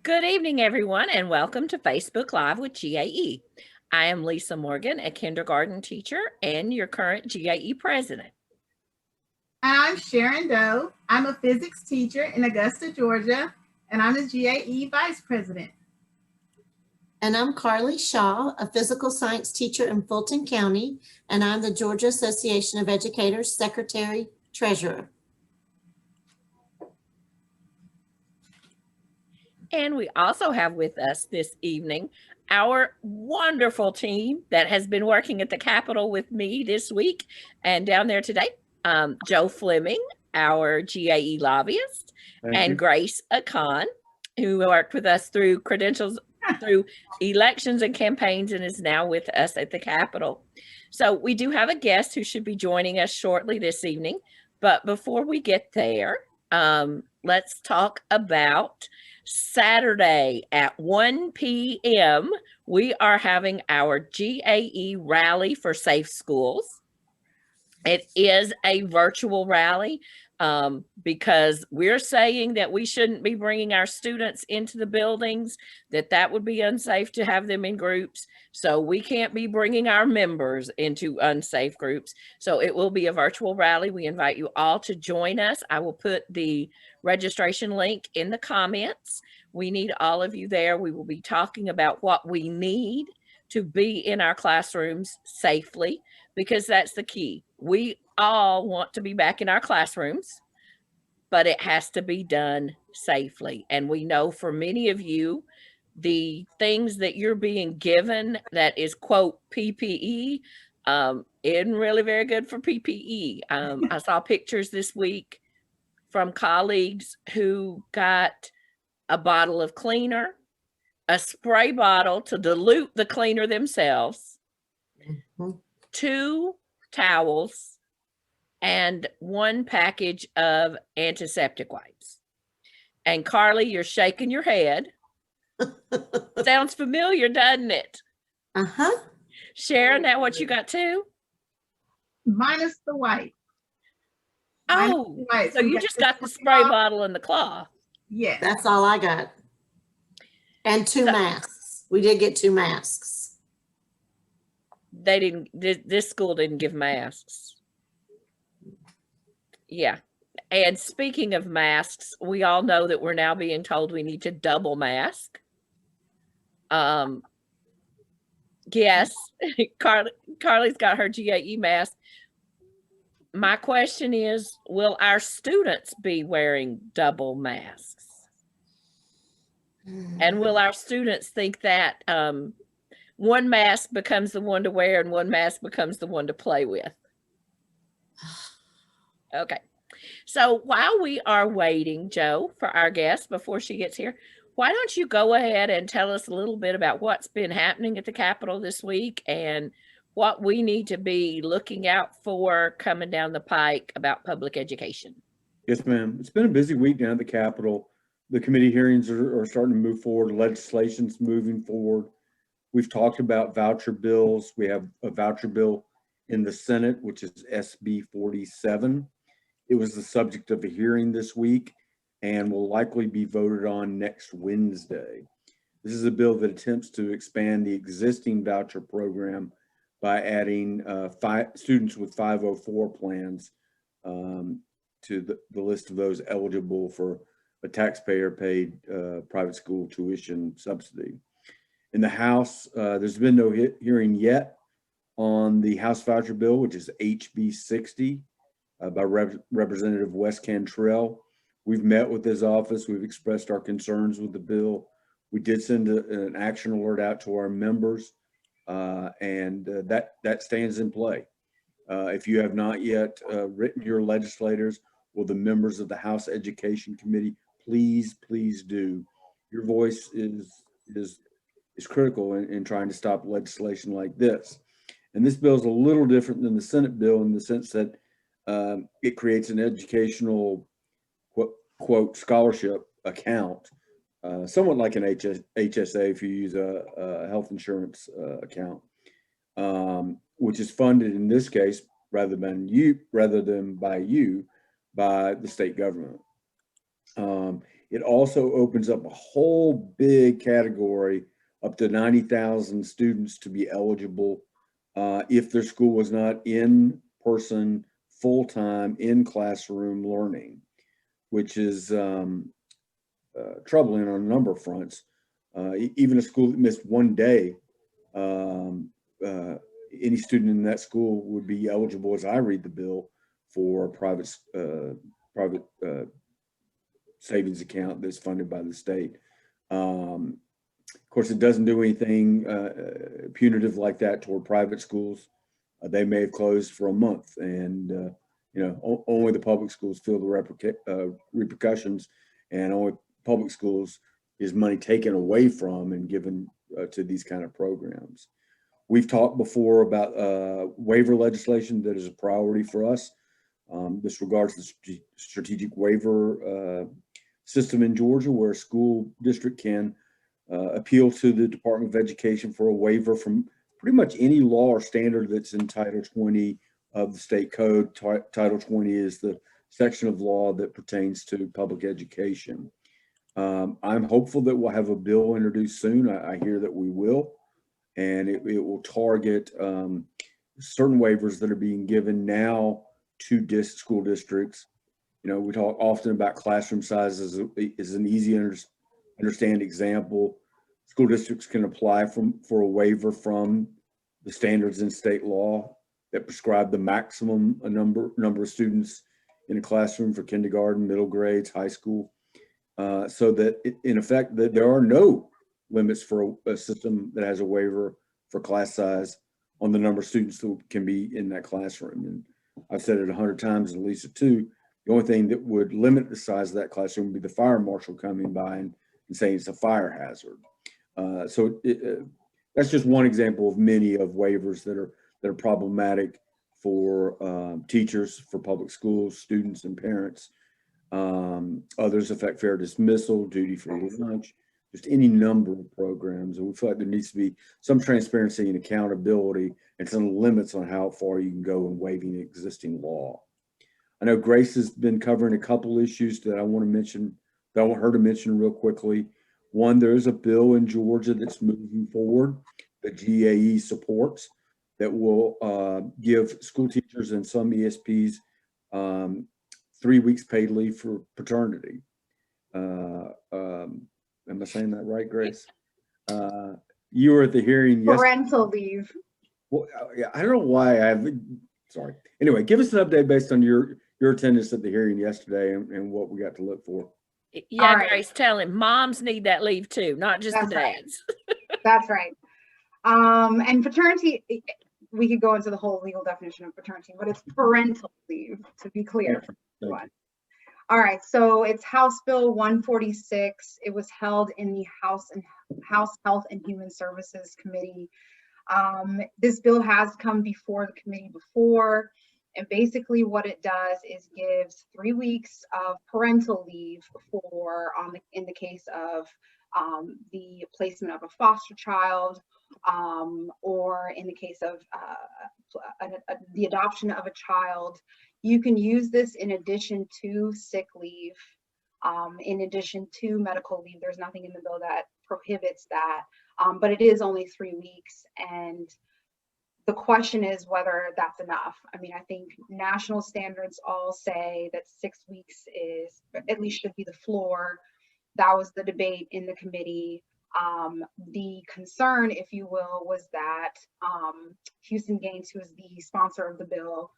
Good evening, everyone, and welcome to Facebook Live with GAE. I am Lisa Morgan, a kindergarten teacher and your current GAE president. I'm Sharon Doe. I'm a physics teacher in Augusta, Georgia, and I'm the GAE vice president. And I'm Carly Shaw, a physical science teacher in Fulton County, and I'm the Georgia Association of Educators Secretary Treasurer. And we also have with us this evening our wonderful team that has been working at the Capitol with me this week and down there today. Joe Fleming, our GAE lobbyist, and Grace Akon, who worked with us through credentials, through elections and campaigns, and is now with us at the Capitol. So we do have a guest who should be joining us shortly this evening. But before we get there, let's talk about Saturday at 1 p.m. We are having our GAE Rally for Safe Schools. It is a virtual rally because we're saying that we shouldn't be bringing our students into the buildings, that would be unsafe to have them in groups. So we can't be bringing our members into unsafe groups. So it will be a virtual rally. We invite you all to join us. I will put the registration link in the comments. We need all of you there. We will be talking about what we need to be in our classrooms safely, because that's the key. We all want to be back in our classrooms, but it has to be done safely. And we know for many of you, the things that you're being given that is, quote, PPE, isn't really very good for PPE. I saw pictures this week from colleagues who got a bottle of cleaner, a spray bottle to dilute the cleaner themselves, 2 towels, and 1 package of antiseptic wipes. And Carly, you're shaking your head. Sounds familiar, doesn't it? Uh-huh. Sharon, that what you got too? Minus the white. Oh, so you just got the spray bottle and the cloth. Yes. That's all I got. And 2 masks. We did get 2 masks. They didn't, this school didn't give masks. Yeah. And speaking of masks, we all know that we're now being told we need to double mask. Yes, Carly's got her GAE mask. My question is, will our students be wearing double masks? And will our students think that one mask becomes the one to wear and one mask becomes the one to play with? Okay. So while we are waiting, Joe, for our guest before she gets here, why don't you go ahead and tell us a little bit about what's been happening at the Capitol this week and what we need to be looking out for coming down the pike about public education. Yes, ma'am. It's been a busy week down at the Capitol. The committee hearings are starting to move forward. Legislation's moving forward. We've talked about voucher bills. We have a voucher bill in the Senate, which is SB 47. It was the subject of a hearing this week and will likely be voted on next Wednesday. This is a bill that attempts to expand the existing voucher program by adding students with 504 plans to the list of those eligible for a taxpayer-paid private school tuition subsidy. In the House, there's been no hearing yet on the House voucher bill, which is HB 60 by Representative Wes Cantrell. We've met with his office. We've expressed our concerns with the bill. We did send an action alert out to our members, and that stands in play. If you have not yet written your legislators or the members of the House Education Committee, please do. Your voice is critical in trying to stop legislation like this. And this bill is a little different than the Senate bill in the sense that it creates an educational quote scholarship account, somewhat like an HSA if you use a health insurance account, which is funded in this case rather than by the state government. It also opens up a whole big category up to 90,000 students to be eligible if their school was not in person, full-time, in classroom learning, which is troubling on a number of fronts. Even a school that missed one day, any student in that school would be eligible, as I read the bill, for a private savings account that's funded by the state. Of course, it doesn't do anything punitive like that toward private schools. They may have closed for a month, and you know, only the public schools feel the repercussions, and only public schools is money taken away from and given to these kind of programs. We've talked before about waiver legislation that is a priority for us. This regards the strategic waiver system in Georgia, where a school district can appeal to the Department of Education for a waiver from pretty much any law or standard that's in Title 20 of the state code. Title 20 is the section of law that pertains to public education. I'm hopeful that we'll have a bill introduced soon. I hear that we will, and it will target certain waivers that are being given now to school districts. You know, we talk often about classroom sizes is an easy understand example. School districts can apply for a waiver from the standards in state law that prescribe the maximum number of students in a classroom for kindergarten, middle grades, high school, so that in effect that there are no limits for a system that has a waiver for class size on the number of students that can be in that classroom. And I've said it 100 times, at least two. The only thing that would limit the size of that classroom would be the fire marshal coming by and saying it's a fire hazard. That's just one example of many of waivers that are problematic for teachers, for public schools, students, and parents. Others affect fair dismissal, duty-free lunch, just any number of programs. And we feel like there needs to be some transparency and accountability and some limits on how far you can go in waiving existing law. I know Grace has been covering a couple issues that I want to mention, that I want her to mention real quickly. One, there is a bill in Georgia that's moving forward that GAE supports that will give school teachers and some ESPs 3 weeks paid leave for paternity. Am I saying that right, Grace? You were at the hearing yesterday. Parental leave. Well, yeah, I don't know why sorry. Anyway, give us an update based on your attendance at the hearing yesterday and what we got to look for. Yeah, Right. Grace, tell him moms need that leave too, not just That's the right. dads. That's right. And paternity, we could go into the whole legal definition of paternity, but it's parental leave, to be clear. All right, so it's House Bill 146. It was held in the House Health and Human Services Committee. This bill has come before the committee before, and basically what it does is gives 3 weeks of parental leave for in the case of the placement of a foster child, or in the case of the adoption of a child. You can use this in addition to sick leave, in addition to medical leave. There's nothing in the bill that prohibits that, but it is only 3 weeks. And the question is whether that's enough. I mean, I think national standards all say that 6 weeks is, at least should be the floor. That was the debate in the committee. The concern, if you will, was that Houston Gaines, who is the sponsor of the bill,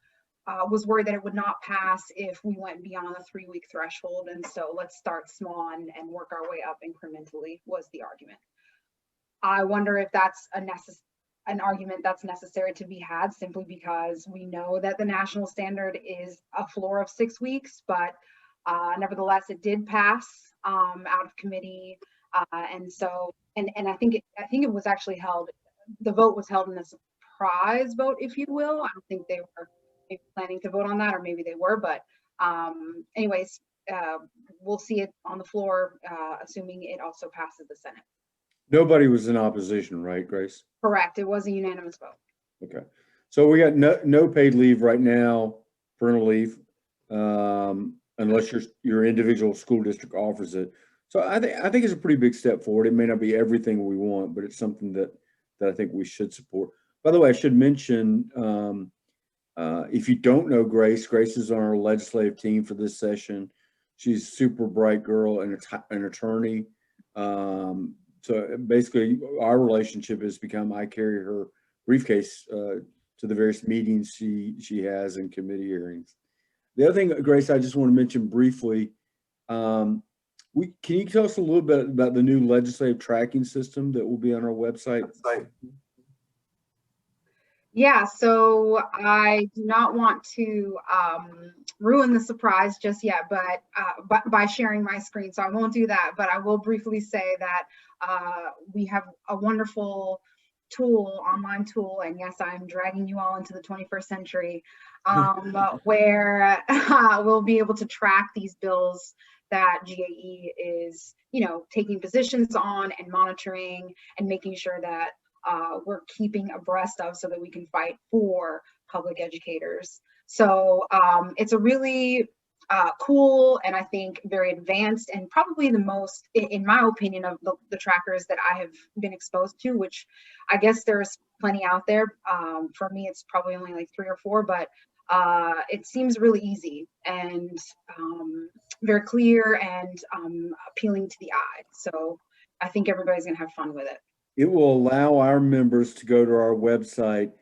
was worried that it would not pass if we went beyond the 3 week threshold. And so let's start small and work our way up incrementally, was the argument. I wonder if that's an argument that's necessary to be had, simply because we know that the national standard is a floor of 6 weeks, but nevertheless, it did pass out of committee. And so, and I think it was actually held, the vote was held in a surprise vote, if you will. I don't think they were planning to vote on that, or maybe they were, but anyways, we'll see it on the floor, assuming it also passes the Senate. Nobody was in opposition, right, Grace? Correct. It was a unanimous vote. Okay. So we got no paid leave right now, parental leave, unless your individual school district offers it. So I think it's a pretty big step forward. It may not be everything we want, but it's something that I think we should support. By the way, I should mention, if you don't know Grace is on our legislative team for this session. She's a super bright girl and an attorney. So basically, our relationship has become, I carry her briefcase to the various meetings she has in committee hearings. The other thing, Grace, I just want to mention briefly, can you tell us a little bit about the new legislative tracking system that will be on our website? Yeah, so I do not want to ruin the surprise just yet, but by sharing my screen, so I won't do that. But I will briefly say that we have a wonderful online tool, and yes, I'm dragging you all into the 21st century, where we'll be able to track these bills that GAE is, taking positions on and monitoring and making sure that we're keeping abreast of, so that we can fight for public educators. So it's a really cool, and I think very advanced, and probably the most, in my opinion, of the trackers that I have been exposed to, which I guess there's plenty out there. For me, it's probably only like 3 or 4, but it seems really easy and very clear and appealing to the eye. So I think everybody's gonna have fun with it. It will allow our members to go to our website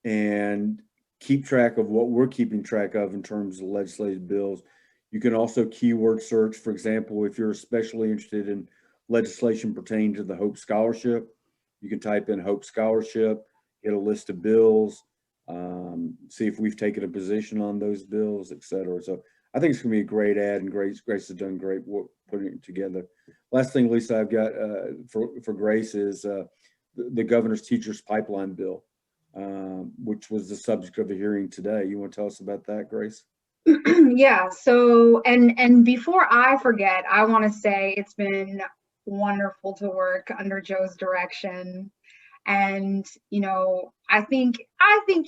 and keep track of what we're keeping track of in terms of legislative bills. You can also keyword search. For example, if you're especially interested in legislation pertaining to the Hope Scholarship, you can type in Hope Scholarship, get a list of bills, see if we've taken a position on those bills, et cetera. So I think it's going to be a great ad, and Grace has done great work putting it together. Last thing, Lisa, I've got for Grace is the governor's teachers pipeline bill, which was the subject of the hearing today. You want to tell us about that, Grace? Yeah, so and before I forget, I want to say it's been wonderful to work under Joe's direction. And I think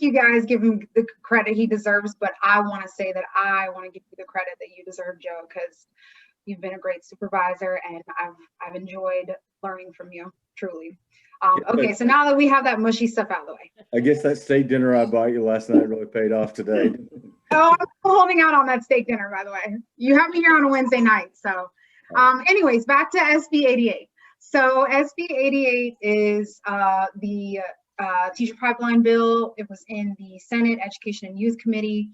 you guys give him the credit he deserves, but I want to say that I want to give you the credit that you deserve, Joe, because you've been a great supervisor, and I've enjoyed learning from you, truly. Okay, so now that we have that mushy stuff out of the way, I guess that steak dinner I bought you last night really paid off today. Oh, I'm holding out on that steak dinner, by the way. You have me here on a Wednesday night. So anyways, back to SB 88. So SB 88 is the teacher pipeline bill. It was in the Senate Education and Youth Committee.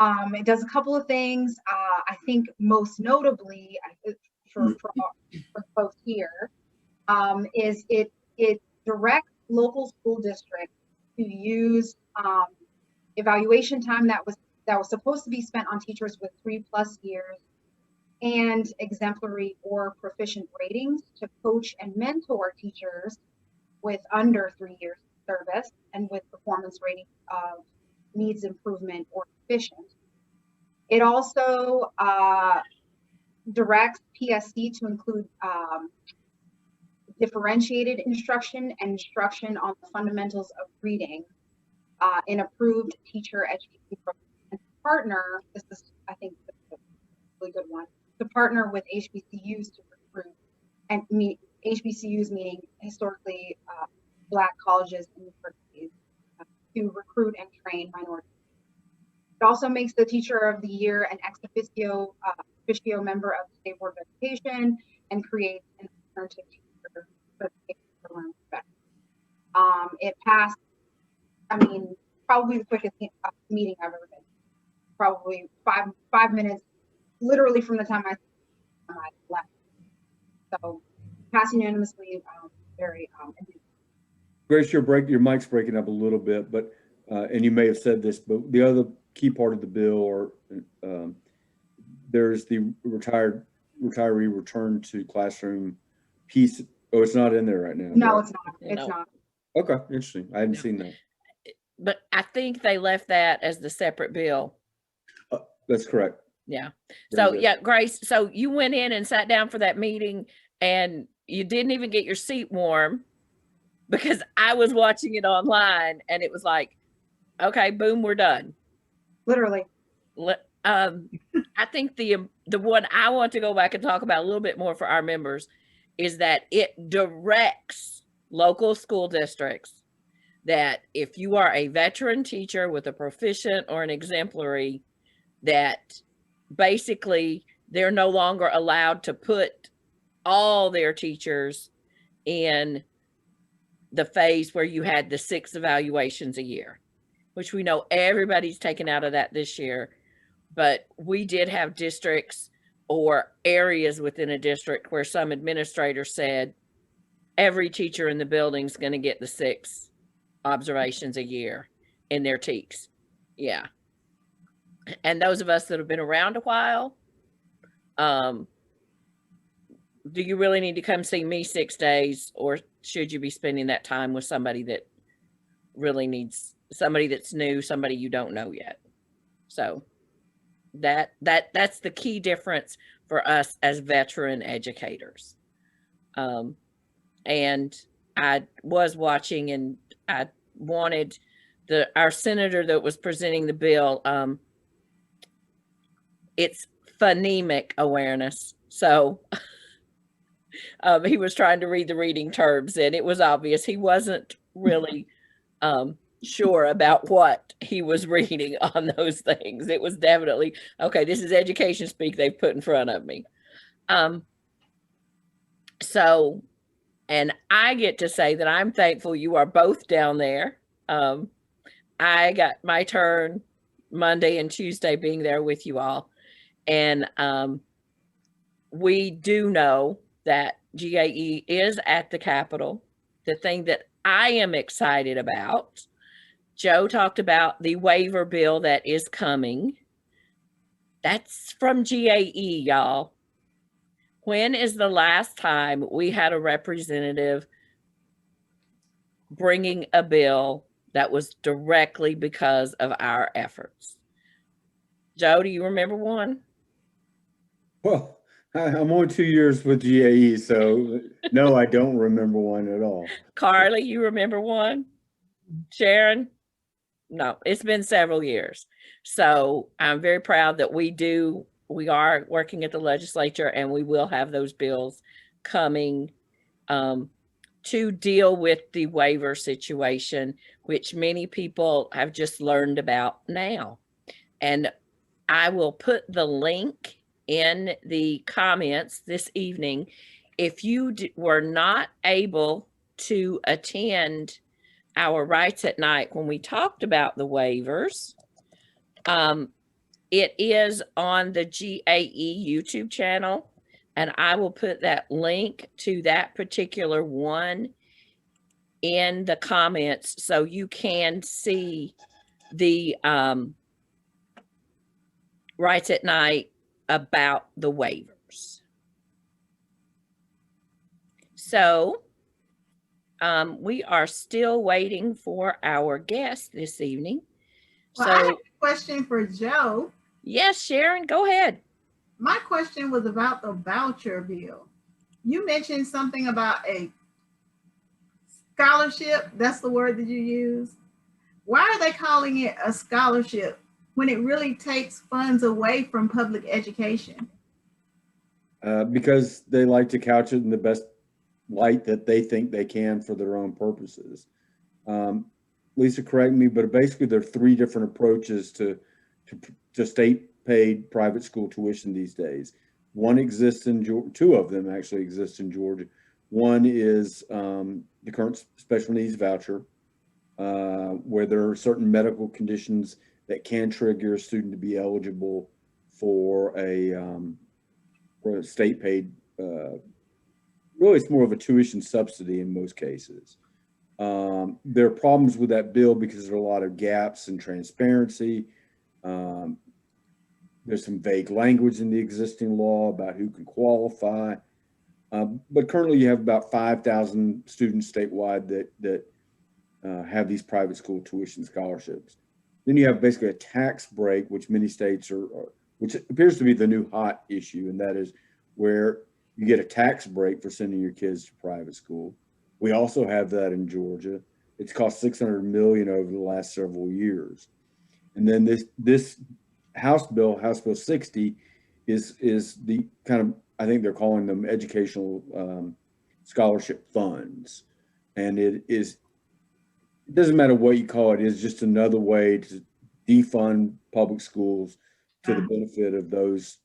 It does a couple of things. I think most notably for folks here is it directs local school districts to use evaluation time that was supposed to be spent on teachers with 3+ years and exemplary or proficient ratings to coach and mentor teachers with under 3 years service and with performance ratings of needs improvement or deficient. It also directs PSD to include differentiated instruction and instruction on the fundamentals of reading in approved teacher education programs. And partner, this is, I think, a really good one, to partner with HBCUs to recruit, and HBCUs meaning historically Black colleges and universities, to recruit and train minorities. It also makes the Teacher of the Year an ex officio member of the State Board of Education, and creates an alternative teacher certification for learning better. It passed, probably the quickest meeting I've ever been. Probably five minutes, literally from the time I left. So passed unanimously, very Grace, your mic's breaking up a little bit, but and you may have said this, but the other key part of the bill, or there's the retiree return to classroom piece. Oh, it's not in there right now. No, right? It's not. It's not. Okay, interesting. I hadn't seen that. But I think they left that as the separate bill. That's correct. Yeah. So yeah, Grace, so you went in and sat down for that meeting, and you didn't even get your seat warm, because I was watching it online, and it was like, okay, boom, we're done. Literally. I think the one I want to go back and talk about a little bit more for our members is that it directs local school districts that if you are a veteran teacher with a proficient or an exemplary, that basically they're no longer allowed to put all their teachers in the phase where you had the 6 evaluations a year, which we know everybody's taken out of that this year. But we did have districts or areas within a district where some administrator said every teacher in the building is going to get the 6 observations a year in their TEKS. Yeah. And those of us that have been around a while, do you really need to come see me 6 days, or should you be spending that time with somebody that really needs, somebody that's new, somebody you don't know yet? So that's the key difference for us as veteran educators. And I was watching, and I wanted our senator that was presenting the bill, it's phonemic awareness. So he was trying to read the reading terms, and it was obvious he wasn't really sure about what he was reading on those things. It was definitely, okay, this is education speak they've put in front of me. So, and I get to say that I'm thankful you are both down there. I got my turn Monday and Tuesday being there with you all. And we do know that GAE is at the Capitol. The thing that I am excited about, Joe talked about the waiver bill that is coming. That's from GAE, y'all. When is the last time we had a representative bringing a bill that was directly because of our efforts? Joe, do you remember one? Well, I'm on 2 years with GAE, so no, I don't remember one at all. Carly, you remember one? Sharon? No, it's been several years. So I'm very proud that we are working at the legislature, and we will have those bills coming to deal with the waiver situation, which many people have just learned about now. And I will put the link in the comments this evening. If you were not able to attend our Rights at Night when we talked about the waivers, it is on the GAE YouTube channel, and I will put that link to that particular one in the comments so you can see the Rights at Night about the waivers. So we are still waiting for our guest this evening. Well, so I have a question for Joe. Yes, Sharon, go ahead. My question was about the voucher bill. You mentioned something about a scholarship. That's the word that you use. Why are they calling it a scholarship when it really takes funds away from public education? Because they like to couch it in the best light that they think they can for their own purposes. Lisa, correct me, but basically there are 3 different approaches to state-paid private school tuition these days. One exists in Georgia, 2 of them actually exist in Georgia. One is the current special needs voucher, where there are certain medical conditions that can trigger a student to be eligible for a state-paid, really it's more of a tuition subsidy in most cases. There are problems with that bill because there are a lot of gaps in transparency. There's some vague language in the existing law about who can qualify. But currently you have about 5,000 students statewide that have these private school tuition scholarships. Then you have basically a tax break, which many states which appears to be the new hot issue, and that is where you get a tax break for sending your kids to private school. We also have that in Georgia. It's cost $600 million over the last several years. And then this House Bill 60, is the kind of, I think they're calling them educational scholarship funds. And it doesn't matter what you call it, it's just another way to defund public schools to the benefit of those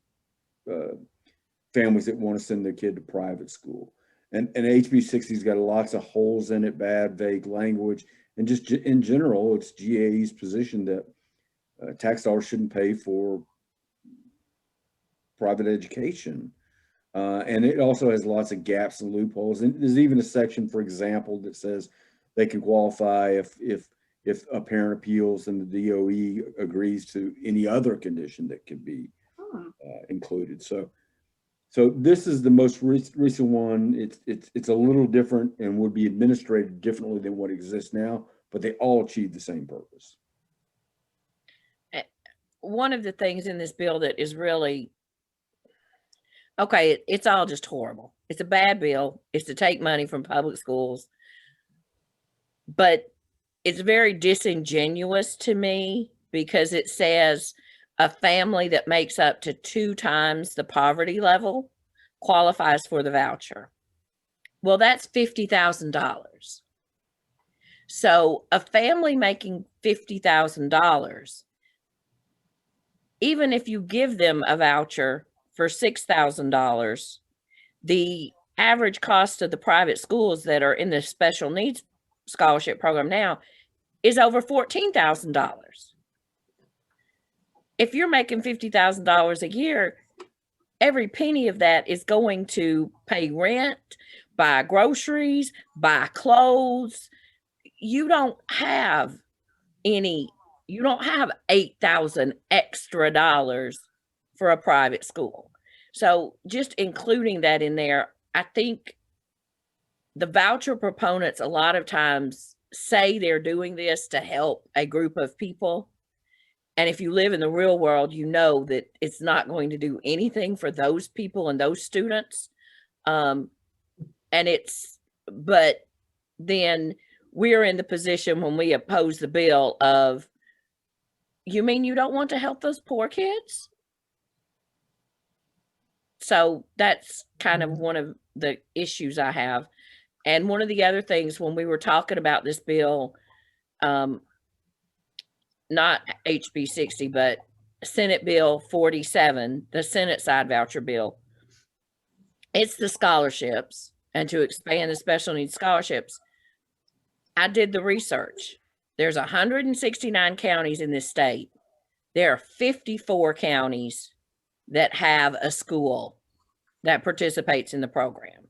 families that want to send their kid to private school. And HB 60's got lots of holes in it, bad, vague language. And just in general, it's GAE's position that tax dollars shouldn't pay for private education. And it also has lots of gaps and loopholes. And there's even a section, for example, that says they can qualify if a parent appeals and the DOE agrees to any other condition that could be included. So this is the most recent one. It's a little different and would be administrated differently than what exists now, but they all achieve the same purpose. One of the things in this bill that is really, okay, it's all just horrible. It's a bad bill. It's to take money from public schools, but it's very disingenuous to me because it says a family that makes up to 2 times the poverty level qualifies for the voucher. Well, that's $50,000. So a family making $50,000, even if you give them a voucher for $6,000, the average cost of the private schools that are in the special needs scholarship program now is over $14,000. If you're making $50,000 a year, every penny of that is going to pay rent, buy groceries, buy clothes. You don't have $8,000 extra dollars for a private school. So just including that in there, I think the voucher proponents a lot of times say they're doing this to help a group of people. And if you live in the real world, you know that it's not going to do anything for those people and those students. But then we're in the position when we oppose the bill of, you mean you don't want to help those poor kids? So that's kind of one of the issues I have. And one of the other things when we were talking about this bill, not HB 60, but Senate Bill 47, the Senate side voucher bill, it's the scholarships and to expand the special needs scholarships. I did the research. There's 169 counties in this state. There are 54 counties that have a school that participates in the program.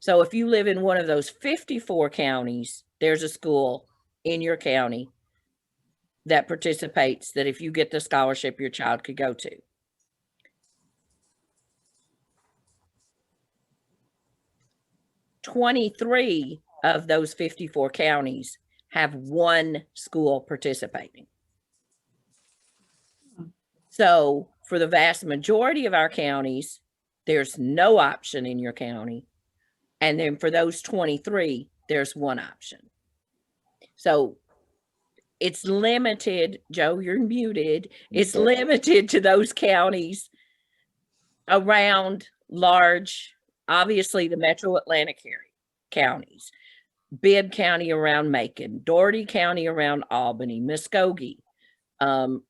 So if you live in one of those 54 counties, there's a school in your county that participates, that if you get the scholarship, your child could go to. "23 of those 54 counties have one school participating. So for the vast majority of our counties, there's no option in your county. And then for those 23, there's one option. So it's limited, Joe, you're muted. It's limited to those counties around large, obviously the metro Atlantic counties, Bibb County around Macon, Doherty County around Albany, Muskogee,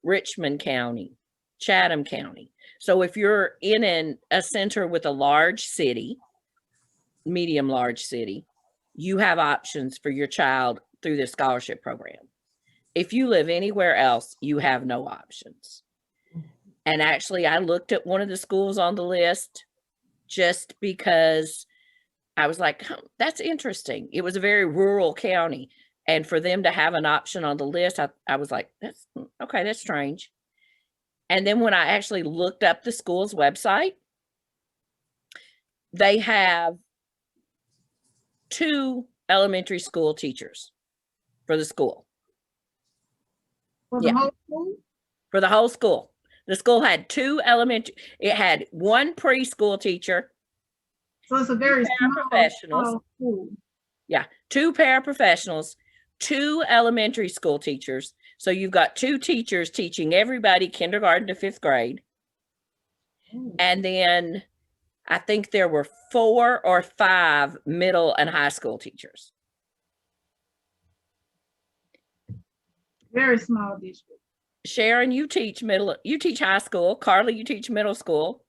Richmond County, Chatham County. So if you're in a center with a large city, medium large city, you have options for your child through the scholarship program. If you live anywhere else, you have no options. And actually, I looked at one of the schools on the list just because I was like, oh, that's interesting. It was a very rural county. And for them to have an option on the list, I was like, that's okay, that's strange. And then when I actually looked up the school's website, they have 2 elementary school teachers for the school. For the whole school? For the whole school. The school had 2 elementary, it had 1 preschool teacher. So it's a very small school. Yeah, 2 paraprofessionals, 2 elementary school teachers. So you've got 2 teachers teaching everybody kindergarten to 5th grade. And then I think there were 4 or 5 middle and high school teachers. Very small district. Sharon, you teach high school. Carly, you teach middle school.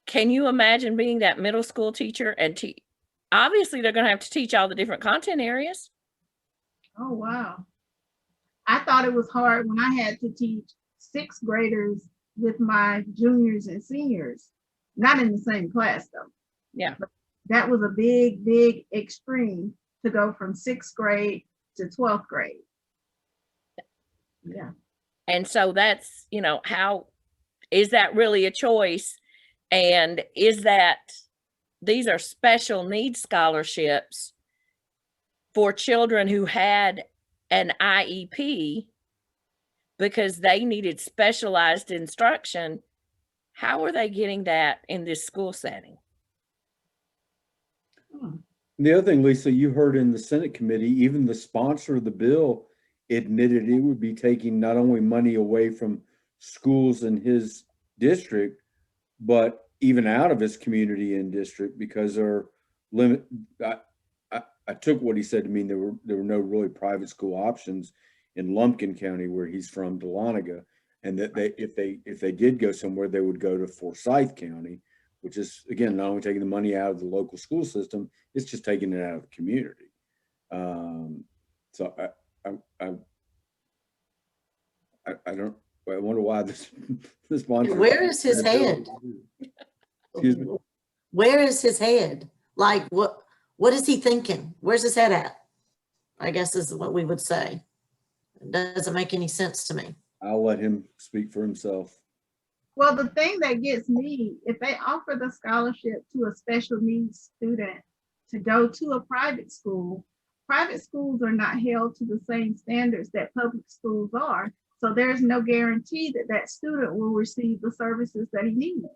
Can you imagine being that middle school teacher and obviously they're going to have to teach all the different content areas. Oh, wow. I thought it was hard when I had to teach 6th graders with my juniors and seniors, not in the same class though. Yeah. But that was a big, big extreme to go from 6th grade to 12th grade. Yeah. And so that's, how is that really a choice? And these are special needs scholarships for children who had an IEP because they needed specialized instruction. How are they getting that in this school setting? The other thing, Lisa, you heard in the Senate committee, even the sponsor of the bill admitted it would be taking not only money away from schools in his district, but even out of his community and district because there are I took what he said to mean there were no really private school options in Lumpkin County where he's from, Dahlonega, and that if they did go somewhere, they would go to Forsyth County, which is again not only taking the money out of the local school system, it's just taking it out of the community. So I wonder why this sponsor. Where is his head? Excuse me. Where is his head? Like what is he thinking? Where's his head at? I guess is what we would say. It doesn't make any sense to me. I'll let him speak for himself. Well, the thing that gets me, if they offer the scholarship to a special needs student to go to a private schools are not held to the same standards that public schools are. So there's no guarantee that that student will receive the services that he needs.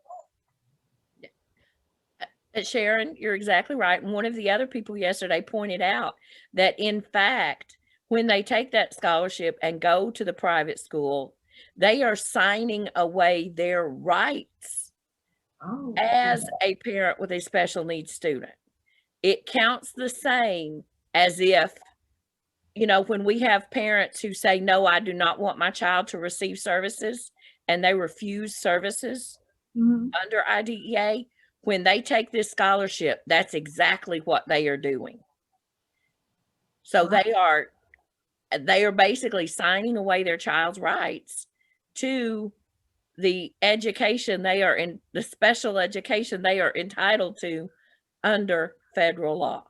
Sharon, you're exactly right. And one of the other people yesterday pointed out that in fact, when they take that scholarship and go to the private school, they are signing away their rights as a parent with a special needs student. It counts the same as if, when we have parents who say, no, I do not want my child to receive services, and they refuse services under IDEA. When they take this scholarship, that's exactly what they are doing. So they are basically signing away their child's rights to the education the special education they are entitled to under federal law.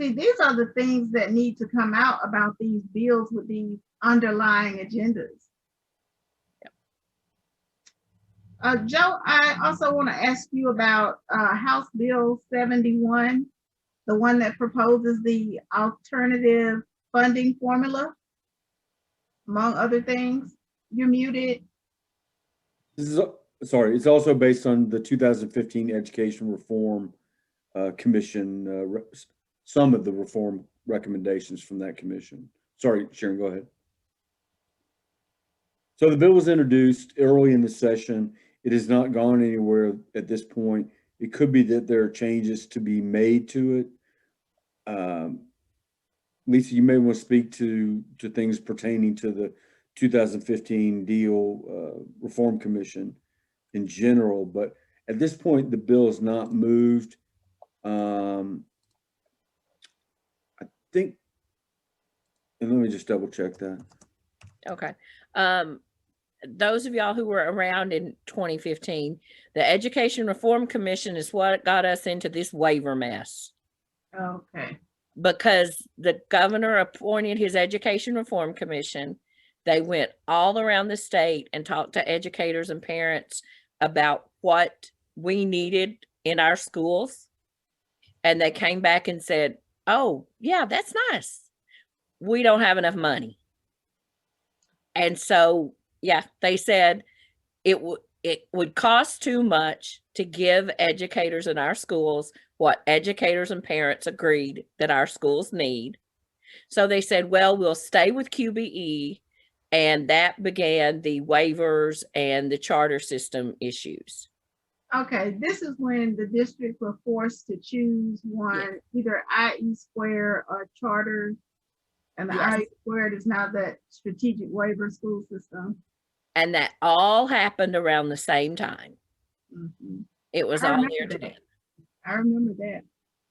See, these are the things that need to come out about these bills with these underlying agendas. Joe, I also want to ask you about House Bill 71, the one that proposes the alternative funding formula, among other things. You're muted. Sorry, it's also based on the 2015 Education Reform Commission, some of the reform recommendations from that commission. Sorry, Sharon, go ahead. So the bill was introduced early in the session. It has not gone anywhere at this point. It could be that there are changes to be made to it. Lisa, you may want to speak to things pertaining to the 2015 deal Reform Commission in general, but at this point, the bill is not moved. I think, and let me just double check that. Okay. Those of y'all who were around in 2015, the Education Reform Commission is what got us into this waiver mess. Okay. Because the governor appointed his Education Reform Commission. They went all around the state and talked to educators and parents about what we needed in our schools. And they came back and said, oh, yeah, that's nice. We don't have enough money. And so, yeah, they said it would cost too much to give educators in our schools what educators and parents agreed that our schools need. So they said, well, we'll stay with QBE. And that began the waivers and the charter system issues. Okay, this is when the district were forced to choose one, either IE square or charter. And the Yes. IE squared is now that strategic waiver school system. And that all happened around the same time. Mhm. It was I all remember there that. together. I remember that.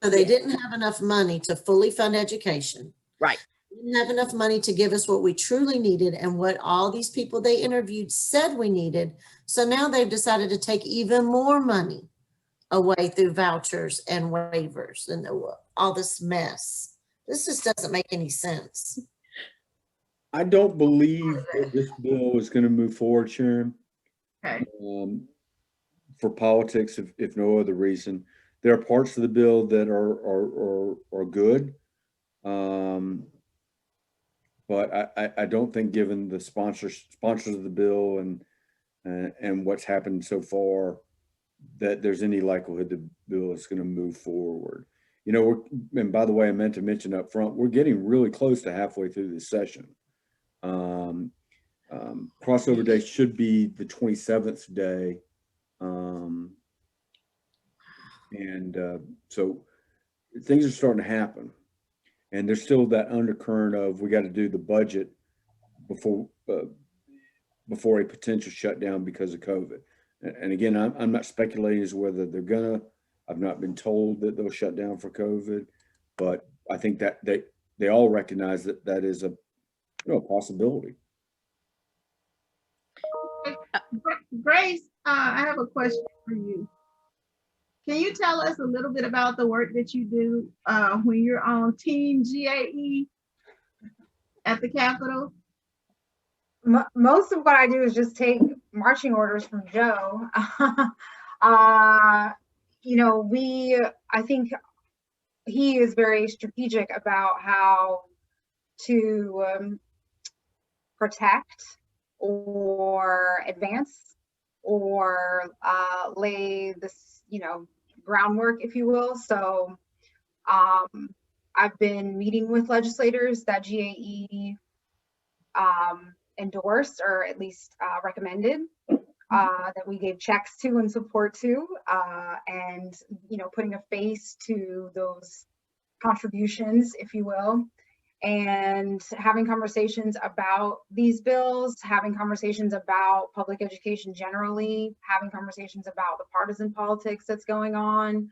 So they didn't have enough money to fully fund education. Right. Didn't have enough money to give us what we truly needed and what all these people they interviewed said we needed. So now they've decided to take even more money away through vouchers and waivers and all this mess. This just doesn't make any sense. I don't believe that this bill is going to move forward, Sharon. Okay. For politics, if no other reason. There are parts of the bill that are good. But I don't think, given the sponsors of the bill and what's happened so far, that there's any likelihood the bill is going to move forward. You know, and by the way, I meant to mention up front, we're getting really close to halfway through this session. Crossover day should be the 27th day. So things are starting to happen, and there's still that undercurrent of we got to do the budget before a potential shutdown because of COVID. And again, I'm not speculating as to whether they're gonna. I've not been told that they'll shut down for COVID, but I think that they all recognize that that is a possibility. Grace, I have a question for you. Can you tell us a little bit about the work that you do when you're on Team GAE at the Capitol? Most of what I do is just take marching orders from Joe. I think he is very strategic about how to protect or advance or lay this, groundwork, if you will. So I've been meeting with legislators that GAE endorsed, or at least recommended, that we gave checks to and support to, and putting a face to those contributions, if you will, and having conversations about these bills, having conversations about public education generally, having conversations about the partisan politics that's going on,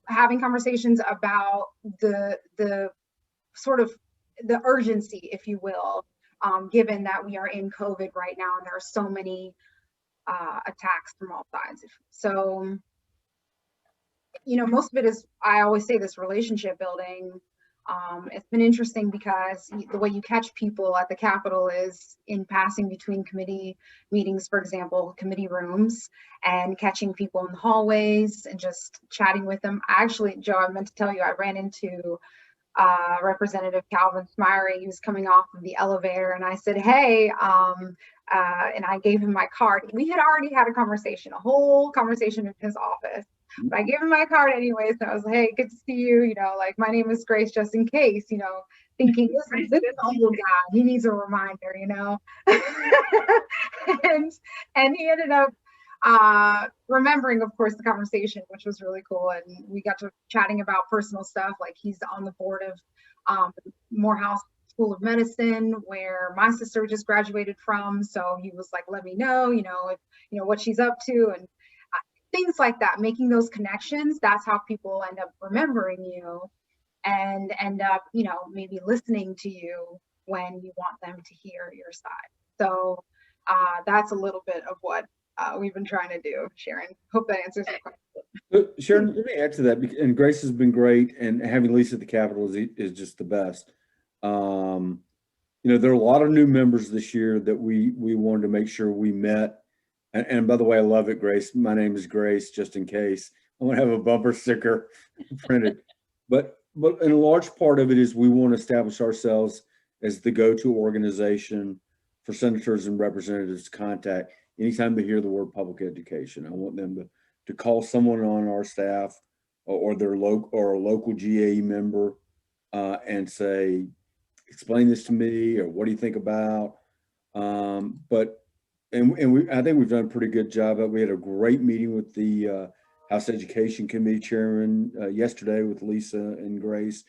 having conversations about the sort of the urgency, if you will, given that we are in COVID right now and there are so many attacks from all sides. So, most of it is, I always say, this relationship building. It's been interesting because the way you catch people at the Capitol is in passing between committee meetings, for example, committee rooms, and catching people in the hallways and just chatting with them. Actually, Joe, I meant to tell you, I ran into Representative Calvin Smyrie. He was coming off of the elevator, and I said, hey, and I gave him my card. We had already had a whole conversation in his office. But I gave him my card anyways. And I was like, hey, good to see you. My name is Grace, just in case, thinking, listen, this is old guy. He needs a reminder, and he ended up remembering, of course, the conversation, which was really cool. And we got to chatting about personal stuff. Like, he's on the board of Morehouse School of Medicine, where my sister just graduated from. So he was like, let me know, if, what she's up to, and things like that, making those connections. That's how people end up remembering you and end up, maybe listening to you when you want them to hear your side. So that's a little bit of what we've been trying to do, Sharon. Hope that answers your question. Sharon, let me add to that. And Grace has been great, and having Lisa at the Capitol is just the best. There are a lot of new members this year that we wanted to make sure we met. And by the way, I love it, Grace. My name is Grace, just in case. I want to have a bumper sticker printed. But in a large part of it is we want to establish ourselves as the go-to organization for senators and representatives to contact anytime they hear the word public education. I want them to call someone on our staff or their local GAE member and say, explain this to me, or what do you think about? I think we've done a pretty good job. We had a great meeting with the House Education Committee Chairman yesterday with Lisa and Grace.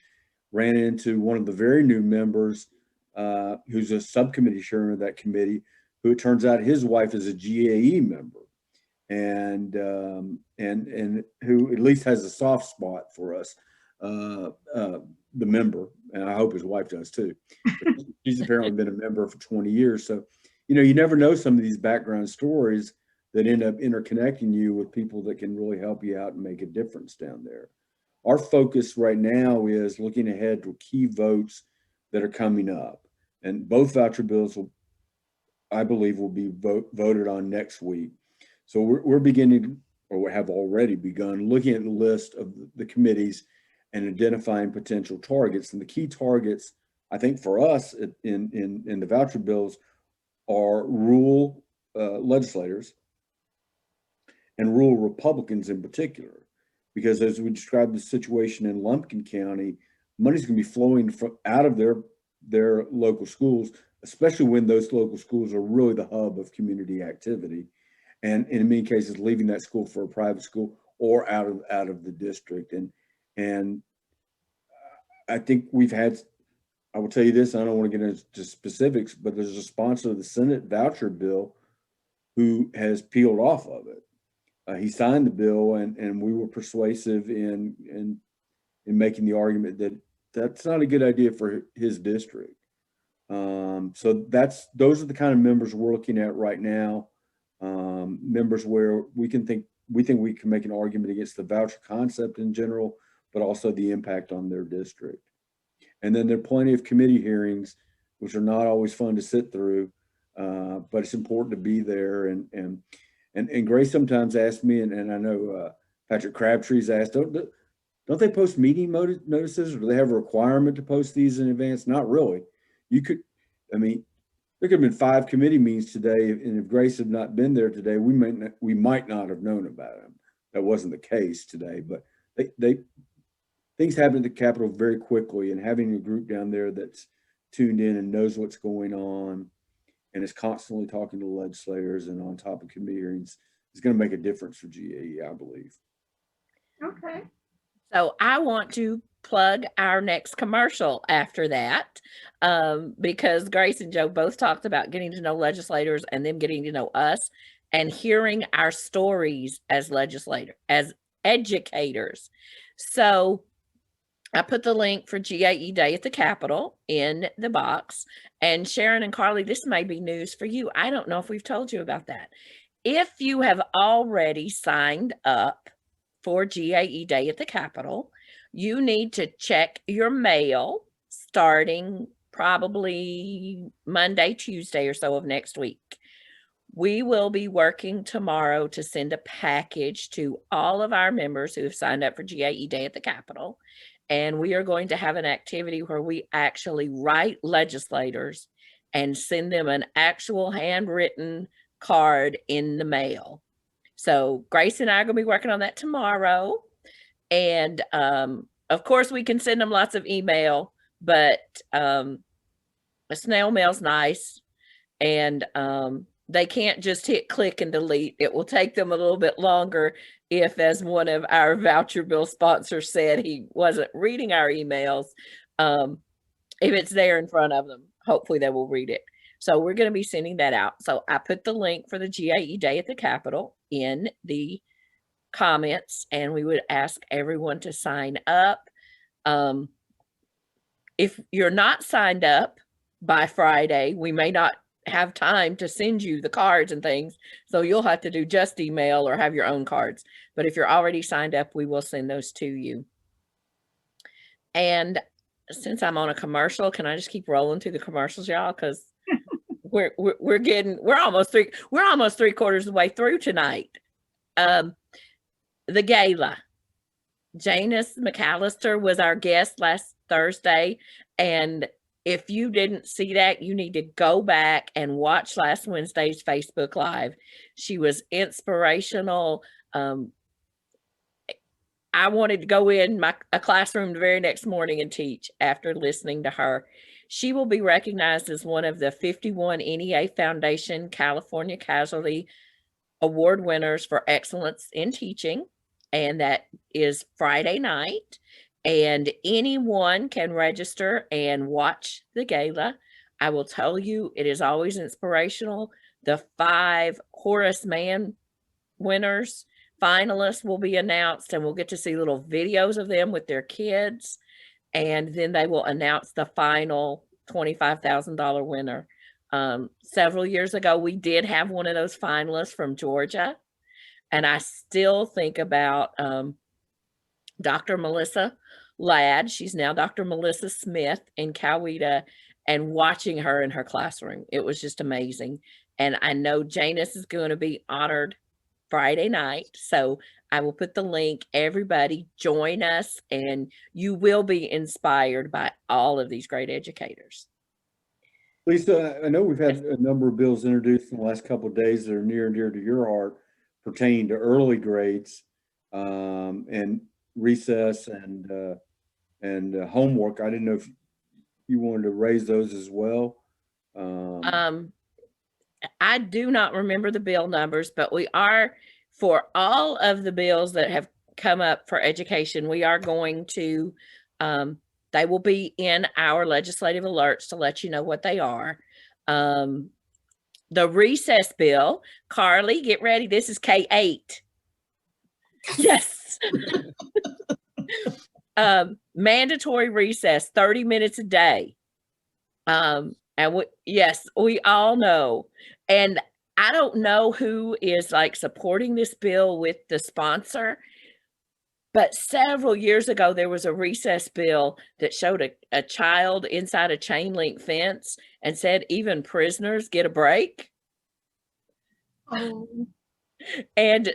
Ran into one of the very new members who's a subcommittee chairman of that committee, who it turns out his wife is a GAE member, and who at least has a soft spot for us, the member, and I hope his wife does too. She's apparently been a member for 20 years. So, you never know some of these background stories that end up interconnecting you with people that can really help you out and make a difference down there. Our focus right now is looking ahead to key votes that are coming up, and both voucher bills I believe, will be voted on next week. So we're beginning, or we have already begun, looking at the list of the committees and identifying potential targets. And the key targets, I think, for us in the voucher bills are rural legislators and rural Republicans in particular, because as we described the situation in Lumpkin County, money's going to be flowing out of their local schools, especially when those local schools are really the hub of community activity, and in many cases leaving that school for a private school or out of the district. And I think we've had, I will tell you this, I don't want to get into specifics, but there's a sponsor of the Senate voucher bill who has peeled off of it. He signed the bill, and we were persuasive in making the argument that that's not a good idea for his district. So those are the kind of members we're looking at right now. Members where we think we can make an argument against the voucher concept in general, but also the impact on their district. And then there are plenty of committee hearings, which are not always fun to sit through, but it's important to be there. And Grace sometimes asks me, and I know Patrick Crabtree's asked, don't they post meeting notices, or do they have a requirement to post these in advance? Not really. You could, I mean, there could have been 5 committee meetings today, and if Grace had not been there today, we might not have known about them. That wasn't the case today, but things happen at the Capitol very quickly, and having a group down there that's tuned in and knows what's going on and is constantly talking to legislators and on top of committee hearings is going to make a difference for GAE, I believe. Okay. So I want to plug our next commercial after that, because Grace and Joe both talked about getting to know legislators and them getting to know us and hearing our stories as as educators. So I put the link for GAE Day at the Capitol in the box. And Sharon and Carly, this may be news for you. I don't know if we've told you about that. If you have already signed up for GAE Day at the Capitol, you need to check your mail starting probably Monday, Tuesday or so of next week. We will be working tomorrow to send a package to all of our members who have signed up for GAE Day at the Capitol. And we are going to have an activity where we actually write legislators and send them an actual handwritten card in the mail. So Grace and I are going to be working on that tomorrow. And of course, we can send them lots of email, but a snail mail's nice. And they can't just hit click and delete. It will take them a little bit longer if, as one of our voucher bill sponsors said, he wasn't reading our emails. If it's there in front of them, hopefully they will read it. So we're going to be sending that out. So I put the link for the GAE Day at the Capitol in the comments, and we would ask everyone to sign up. If you're not signed up by Friday, we may not have time to send you the cards and things, so you'll have to do just email or have your own cards. But if you're already signed up, we will send those to you. And since I'm on a commercial, can I just keep rolling through the commercials, y'all? Because we're almost 3/4 of the way through tonight. The gala. Janice McAllister was our guest last Thursday, and if you didn't see that, you need to go back and watch last Wednesday's Facebook Live. She was inspirational. I wanted to go in a classroom the very next morning and teach after listening to her. She will be recognized as one of the 51 NEA Foundation California Casualty Award winners for excellence in teaching, and that is Friday night. And anyone can register and watch the gala. I will tell you, it is always inspirational. The 5 Horace Mann winners, finalists will be announced, and we'll get to see little videos of them with their kids. And then they will announce the final $25,000 winner. Several years ago, we did have one of those finalists from Georgia. And I still think about Dr. Melissa Ladd. She's now Dr. Melissa Smith in Coweta, and watching her in her classroom. It was just amazing. And I know Janice is going to be honored Friday night. So I will put the link. Everybody join us, and you will be inspired by all of these great educators. Lisa, I know we've had a number of bills introduced in the last couple of days that are near and dear to your heart pertaining to early grades and recess and homework. I didn't know if you wanted to raise those as well. I do not remember the bill numbers, but we are, for all of the bills that have come up for education, we are going to, they will be in our legislative alerts to let you know what they are. The recess bill, Carly, get ready. This is K8. Yes. Mandatory recess, 30 minutes a day. And yes, we all know. And I don't know who is like supporting this bill with the sponsor, but several years ago, there was a recess bill that showed a child inside a chain link fence and said even prisoners get a break. Oh, And,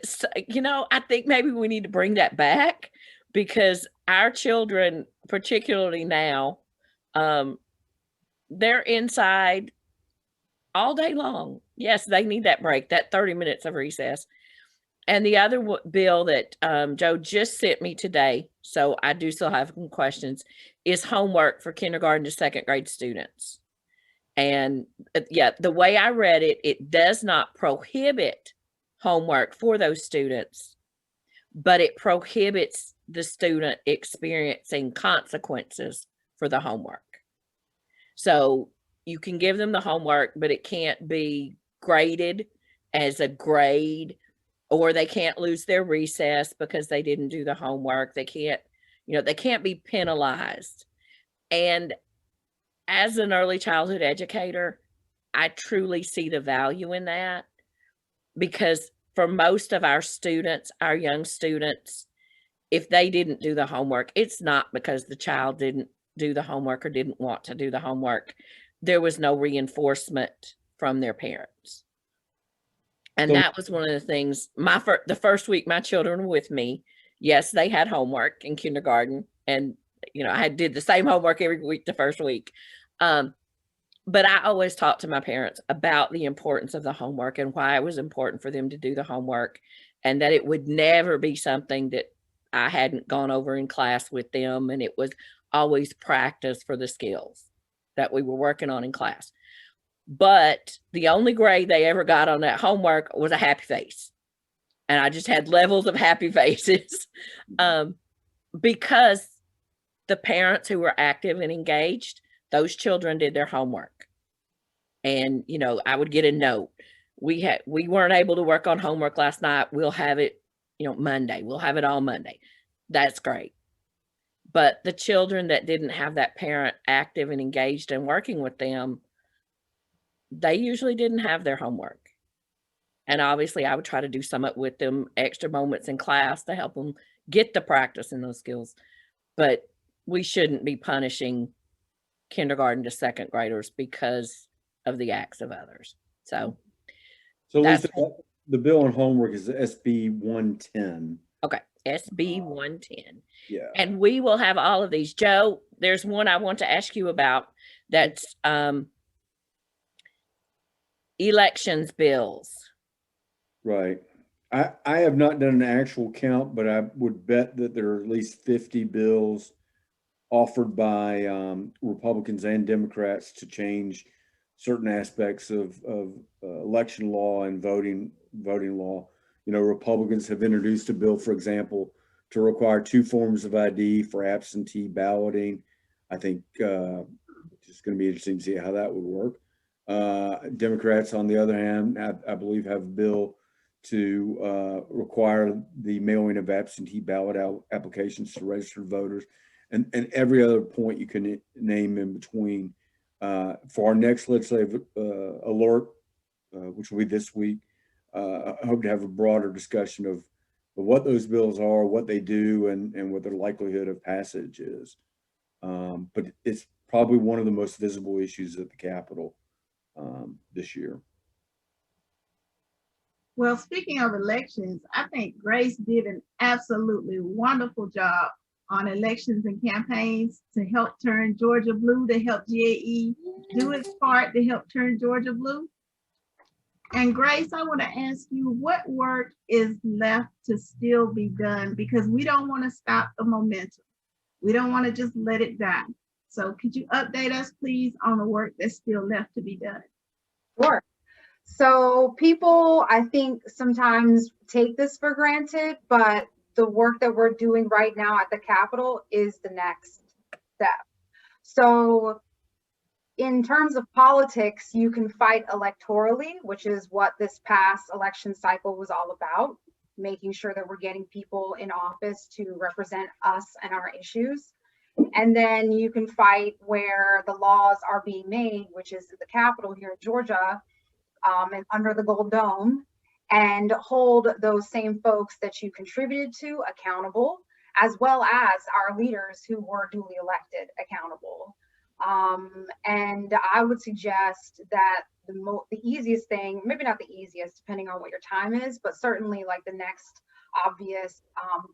you know, I think maybe we need to bring that back, because our children, particularly now, they're inside all day long. Yes, they need that break, that 30 minutes of recess. And the other bill that Joe just sent me today, so I do still have some questions, is homework for kindergarten to second grade students. And yeah, the way I read it, it does not prohibit homework for those students, but it prohibits the student experiencing consequences for the homework. So you can give them the homework, but it can't be graded as a grade, or they can't lose their recess because they didn't do the homework. They can't, you know, they can't be penalized. And as an early childhood educator, I truly see the value in that, because for most of our students, our young students, if they didn't do the homework, it's not because the child didn't do the homework or didn't want to do the homework. There was no reinforcement from their parents. And that was one of the things, the first week my children were with me, yes, they had homework in kindergarten, and, you know, I did the same homework every week the first week. But I always talked to my parents about the importance of the homework and why it was important for them to do the homework, and that it would never be something that I hadn't gone over in class with them. And it was always practice for the skills that we were working on in class. But the only grade they ever got on that homework was a happy face. And I just had levels of happy faces because the parents who were active and engaged, those children did their homework. And, you know, I would get a note. We weren't able to work on homework last night. We'll have it, you know, Monday. We'll have it all Monday. That's great. But the children that didn't have that parent active and engaged and working with them, they usually didn't have their homework. And obviously I would try to do some with them, extra moments in class to help them get the practice in those skills. But we shouldn't be punishing kindergarten to second graders because of the acts of others. So Lisa, the bill on homework is SB 110. Okay, SB 110. Yeah. And we will have all of these. Joe, there's one I want to ask you about. That's elections bills. Right. I have not done an actual count, but I would bet that there are at least 50 bills offered by Republicans and Democrats to change certain aspects of election law and voting law. You know, Republicans have introduced a bill, for example, to require 2 forms of ID for absentee balloting. I think it's just going to be interesting to see how that would work. Democrats, on the other hand, I believe have a bill to require the mailing of absentee ballot applications to registered voters, and every other point you can name in between. For our next legislative alert, which will be this week, I hope to have a broader discussion of what those bills are, what they do, and what their likelihood of passage is. But it's probably one of the most visible issues at the Capitol this year. Well, speaking of elections, I think Grace did an absolutely wonderful job on elections and campaigns to help turn Georgia blue, to help GAE do its part to help turn Georgia blue. And Grace, I want to ask you, what work is left to still be done? Because we don't want to stop the momentum. We don't want to just let it die. So could you update us, please, on the work that's still left to be done? Sure. So people, I think, sometimes take this for granted, but the work that we're doing right now at the Capitol is the next step. So in terms of politics, you can fight electorally, which is what this past election cycle was all about, making sure that we're getting people in office to represent us and our issues. And then you can fight where the laws are being made, which is at the Capitol here in Georgia, and under the Gold Dome, and hold those same folks that you contributed to accountable, as well as our leaders who were duly elected accountable. And I would suggest that the easiest thing, maybe not the easiest, depending on what your time is, but certainly like the next obvious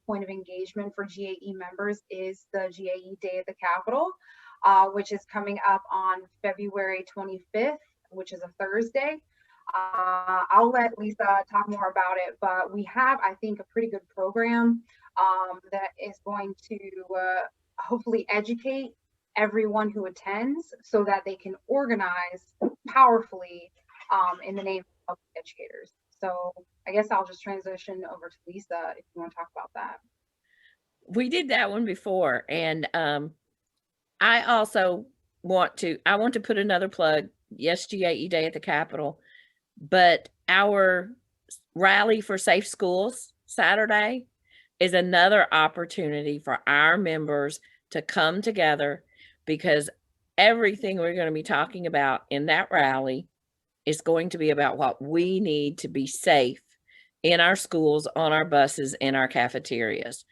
point of engagement for GAE members is the GAE Day at the Capitol, which is coming up on February 25th, which is a Thursday. I'll let Lisa talk more about it, but we have, I think, a pretty good program that is going to hopefully educate everyone who attends so that they can organize powerfully in the name of educators. So I guess I'll just transition over to Lisa if you want to talk about that. We did that one before, and I also want to put another plug. Yes, GAE Day at the Capitol, but our Rally for Safe Schools Saturday is another opportunity for our members to come together, because everything we're going to be talking about in that rally is going to be about what we need to be safe in our schools, on our buses, in our cafeterias.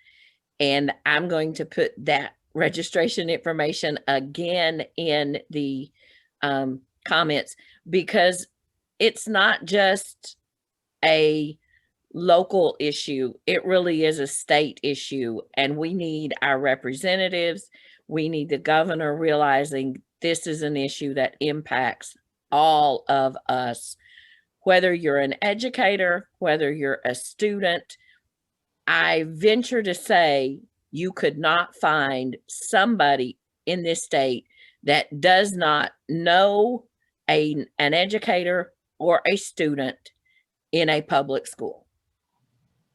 And I'm going to put that registration information again in the comments, because it's not just a local issue. It really is a state issue, and we need our representatives. We need the governor realizing this is an issue that impacts all of us, whether you're an educator, whether you're a student. I venture to say you could not find somebody in this state that does not know an educator or a student in a public school.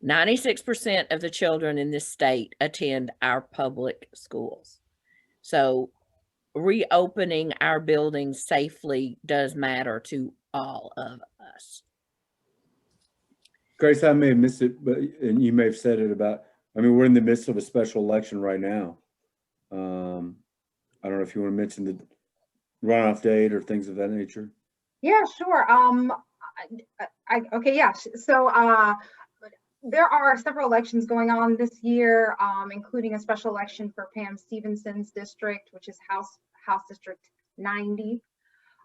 96% of the children in this state attend our public schools. So reopening our buildings safely does matter to all of us. Grace, I may have missed it, but and you may have said it about, I mean, we're in the midst of a special election right now. I don't know if you want to mention the runoff date or things of that nature. Yeah, sure. Okay, yeah. So there are several elections going on this year, including a special election for Pam Stevenson's district, which is House District 90.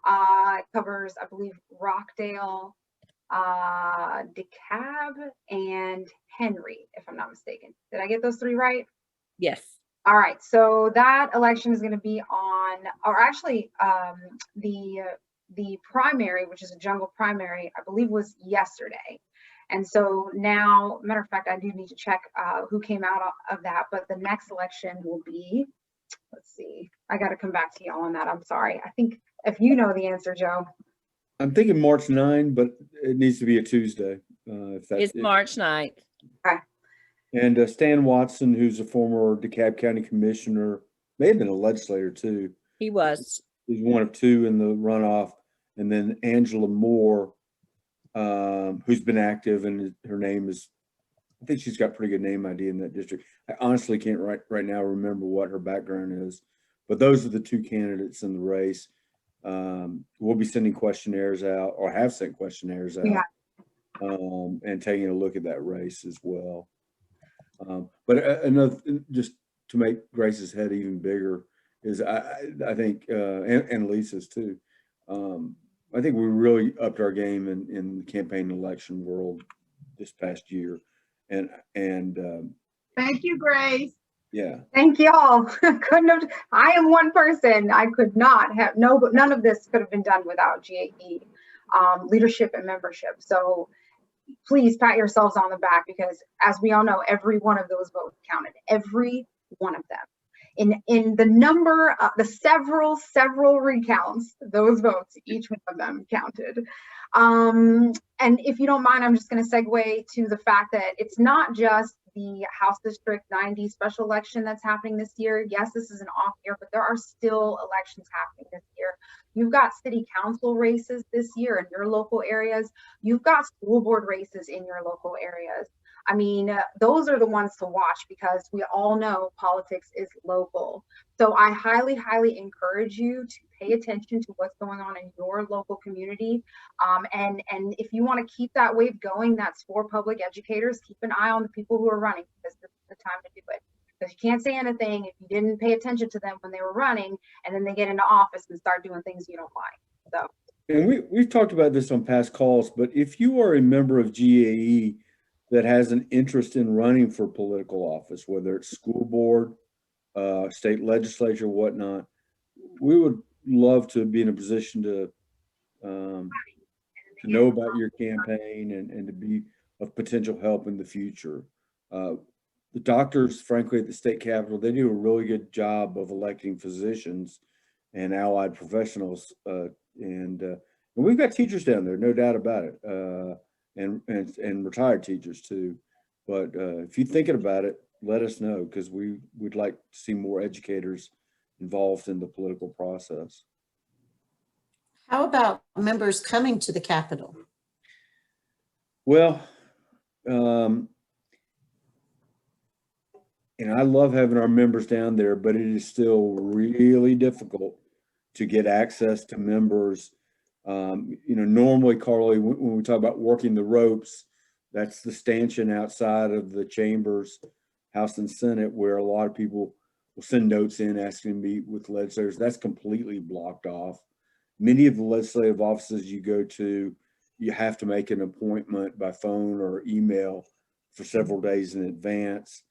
It covers, I believe, Rockdale, DeKalb, and Henry, if I'm not mistaken. Did I get those 3 right? Yes. All right. So that election is going to be on, or actually, the primary, which is a jungle primary, I believe was yesterday. And so now, matter of fact, I do need to check who came out of that, but the next election will be, let's see, I got to come back to y'all on that. I'm sorry. I think if you know the answer, Joe. I'm thinking March 9, but it needs to be a Tuesday. If that's It's March 9th. And Stan Watson, who's a former DeKalb County commissioner, may have been a legislator too. He was. He's one of two in the runoff. And then Angela Moore, who's been active, and her name is, I think she's got pretty good name ID in that district. I honestly can't right now remember what her background is, but those are the two candidates in the race. We'll be sending questionnaires out, or have sent questionnaires out, Yeah. And taking a look at that race as well. But another, just to make Grace's head even bigger, is I think, and Lisa's too, I think we really upped our game in the campaign and election world this past year. And Thank you, Grace. yeah. Thank y'all. Couldn't have, I am one person. I could not have, but none of this could have been done without GAE leadership and membership. So please pat yourselves on the back, because as we all know, every one of those votes counted, every one of them. In the number, the several recounts, those votes, each one of them counted. And if you don't mind, I'm just going to segue to the fact that it's not just the House District 90 special election that's happening this year. Yes, this is an off year, but there are still elections happening this year. You've got city council races this year in your local areas. You've got school board races in your local areas. I mean, those are the ones to watch, because we all know politics is local. So I highly, highly encourage you to pay attention to what's going on in your local community. And if you want to keep that wave going, that's for public educators. Keep an eye on the people who are running, because this is the time to do it. Because you can't say anything if you didn't pay attention to them when they were running, and then they get into office and start doing things you don't like. So. And we've talked about this on past calls, but if you are a member of GAE that has an interest in running for political office, whether it's school board, state legislature, whatnot, we would love to be in a position to know about your campaign and to be of potential help in the future. The doctors, frankly, at the state capitol, they do a really good job of electing physicians and allied professionals, and we've got teachers down there, no doubt about it, and retired teachers too. But if you're thinking about it, let us know, because we'd like to see more educators involved in the political process. How about members coming to the Capitol? Well, and I love having our members down there, but it is still really difficult to get access to members. Normally, Carly, when we talk about working the ropes, that's the stanchion outside of the chambers, House and Senate, where a lot of people will send notes in asking to meet with legislators. That's completely blocked off. Many of the legislative offices you go to, you have to make an appointment by phone or email for several days in advance.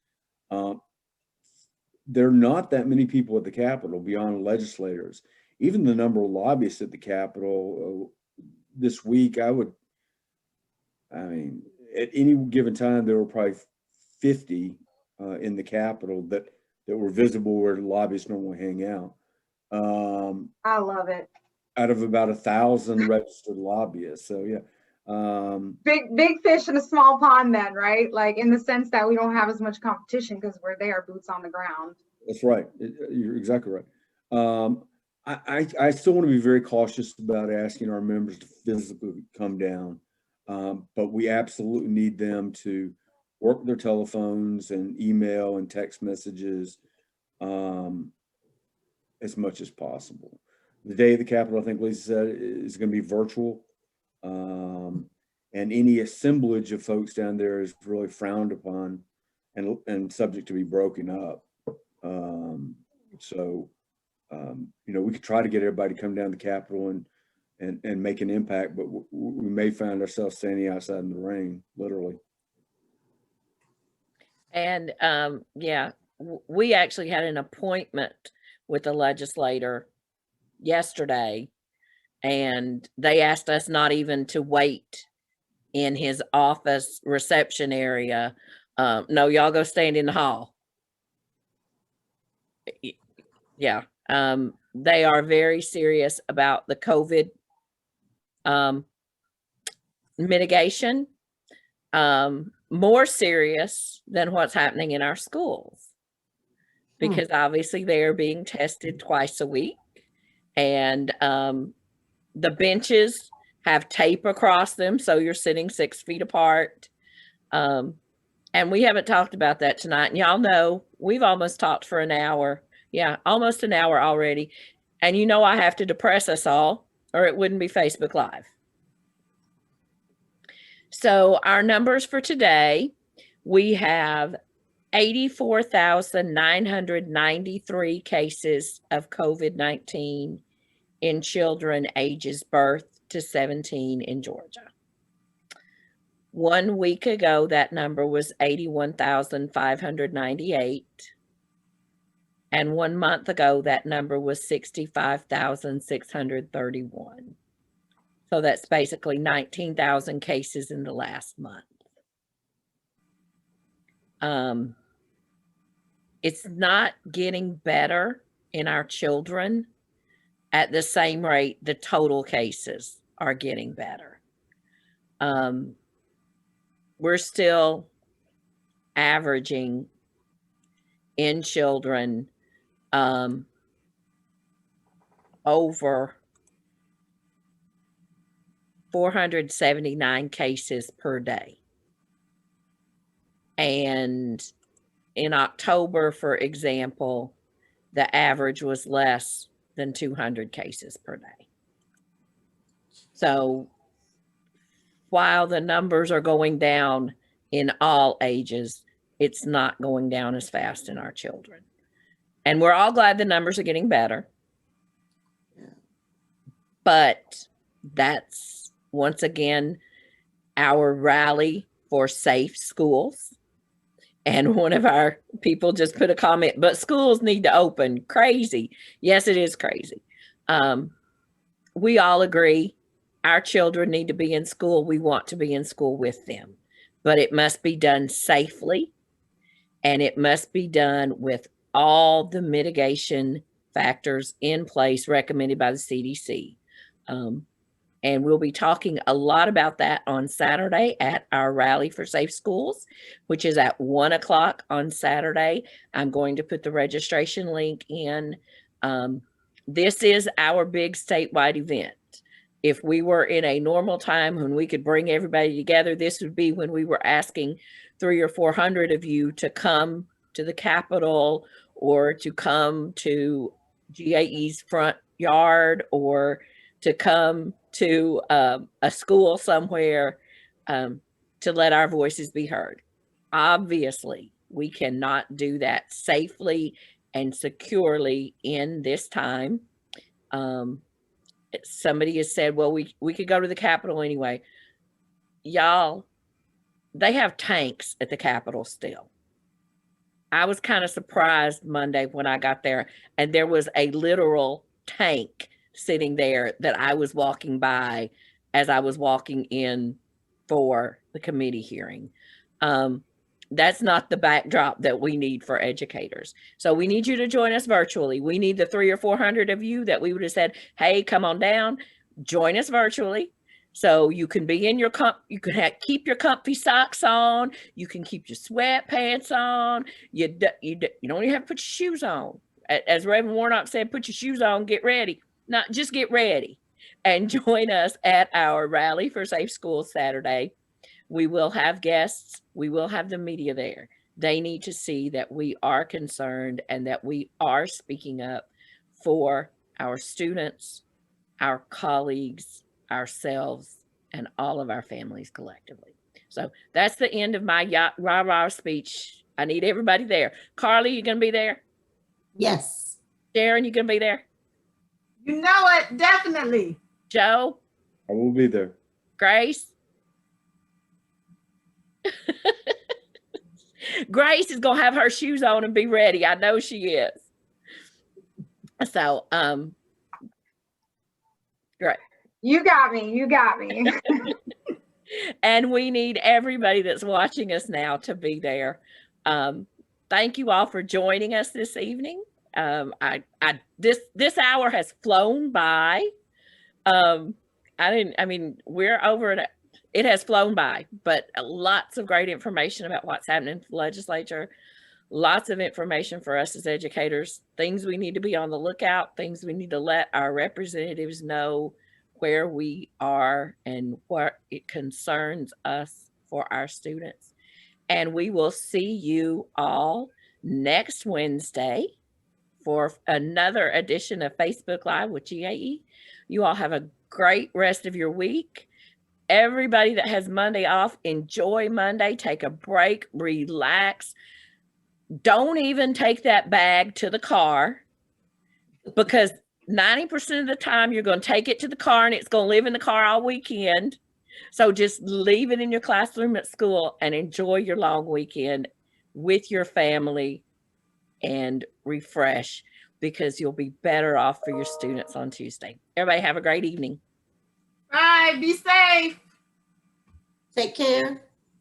There are not that many people at the Capitol beyond legislators. Even the number of lobbyists at the Capitol this week, at any given time, there were probably 50 in the Capitol that were visible where lobbyists normally hang out. I love it. Out of about 1,000 registered lobbyists. So yeah. Big fish in a small pond then, right? Like, in the sense that we don't have as much competition because we're there, boots on the ground. That's right. You're exactly right. I still want to be very cautious about asking our members to physically come down, but we absolutely need them to work their telephones and email and text messages as much as possible. The day of the Capitol, I think Lisa said, is going to be virtual. And any assemblage of folks down there is really frowned upon and subject to be broken up. We could try to get everybody to come down to the Capitol and make an impact, but we may find ourselves standing outside in the rain, literally. And we actually had an appointment with a legislator yesterday, and they asked us not even to wait in his office reception area. No, y'all go stand in the hall. Yeah. They are very serious about the COVID mitigation, more serious than what's happening in our schools, because obviously they are being tested twice a week, and the benches have tape across them, so you're sitting 6 feet apart. And we haven't talked about that tonight. And y'all know we've almost talked for an hour. Yeah, almost an hour already. And you know I have to depress us all, or it wouldn't be Facebook Live. So our numbers for today, we have 84,993 cases of COVID-19 in children ages birth to 17 in Georgia. 1 week ago, that number was 81,598. And 1 month ago, that number was 65,631. So that's basically 19,000 cases in the last month. It's not getting better in our children at the same rate the total cases are getting better. We're still averaging in children over 479 cases per day. And in October, for example, the average was less than 200 cases per day. So while the numbers are going down in all ages, it's not going down as fast in our children. And we're all glad the numbers are getting better. But that's, once again, our rally for safe schools. And one of our people just put a comment, but schools need to open. Crazy. Yes, it is crazy. We all agree our children need to be in school. We want to be in school with them, but it must be done safely, and it must be done with all the mitigation factors in place recommended by the CDC. And we'll be talking a lot about that on Saturday at our Rally for Safe Schools, which is at 1 o'clock on Saturday. I'm going to put the registration link in. This is our big statewide event. If we were in a normal time when we could bring everybody together, this would be when we were asking 300 or 400 of you to come to the Capitol or to come to GAE's front yard or to come to a school somewhere to let our voices be heard. Obviously, we cannot do that safely and securely in this time. Somebody has said, well, we could go to the Capitol anyway. Y'all, they have tanks at the Capitol still. I was kind of surprised Monday when I got there, and there was a literal tank sitting there that I was walking by as I was walking in for the committee hearing. That's not the backdrop that we need for educators. So we need you to join us virtually. We need the 300 or 400 of you that we would have said, hey, come on down, join us virtually. So you can be in your you can keep your comfy socks on. You can keep your sweatpants on. You don't even have to put your shoes on. As Reverend Warnock said, put your shoes on, get ready. Not just get ready and join us at our Rally for Safe Schools Saturday. We will have guests. We will have the media there. They need to see that we are concerned and that we are speaking up for our students, our colleagues, ourselves, and all of our families collectively. So that's the end of my rah-rah speech. I need everybody there. Carly, you gonna be there? Yes. Sharon, you gonna be there? You know it, definitely. Joe? I will be there. Grace? Grace is gonna have her shoes on and be ready. I know she is. So, great. You got me. You got me. And we need everybody that's watching us now to be there. Thank you all for joining us this evening. This hour has flown by. We're over it. It has flown by, but lots of great information about what's happening in the legislature. Lots of information for us as educators, things we need to be on the lookout, things we need to let our representatives know where we are and what it concerns us for our students. And we will see you all next Wednesday for another edition of Facebook Live with GAE. You all have a great rest of your week. Everybody that has Monday off, enjoy Monday, take a break, relax. Don't even take that bag to the car, because 90% of the time you're going to take it to the car and it's going to live in the car all weekend. So just leave it in your classroom at school and enjoy your long weekend with your family and refresh, because you'll be better off for your students on Tuesday. Everybody have a great evening. Bye. Be safe. Take care.